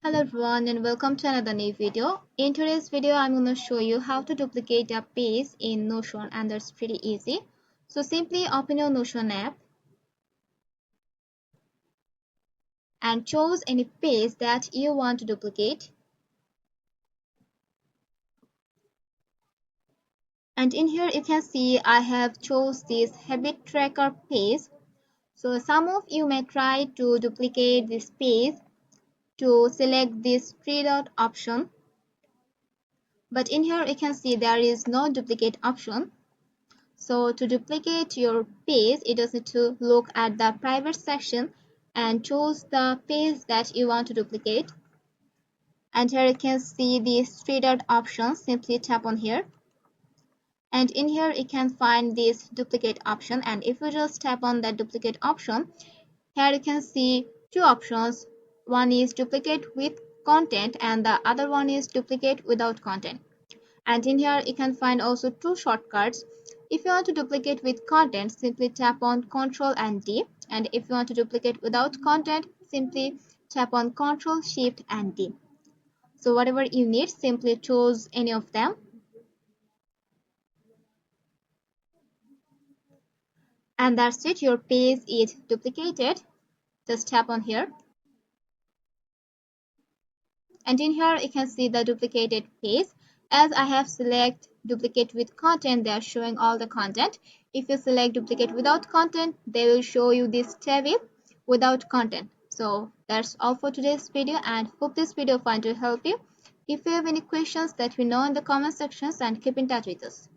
Hello everyone and welcome to another new video. In today's video, I'm going to show you how to duplicate a page in Notion, and that's pretty easy. So simply open your Notion app and choose any page that you want to duplicate. And in here you can see I have chose this habit tracker page. So some of you may try to duplicate this page to select this three dot option. But in here you can see there is no duplicate option. So to duplicate your page, you just need to look at the private section and choose the page that you want to duplicate. And here you can see the three dot option. Simply tap on here. And in here you can find this duplicate option. And if you just tap on that duplicate option, here you can see two options. One is duplicate with content and the other one is duplicate without content. And in here you can find also two shortcuts. If you want to duplicate with content, simply tap on Ctrl and D, and if you want to duplicate without content, simply tap on Ctrl Shift and D. So whatever you need, simply choose any of them, and that's it. Your page is duplicated. Just tap on here, and in here you can see the duplicated page. As I have select duplicate with content, they are showing all the content. If you select duplicate without content, they will show you this table without content. So that's all for today's video, and hope this video find to help you. If you have any questions, let me know in the comment sections and keep in touch with us.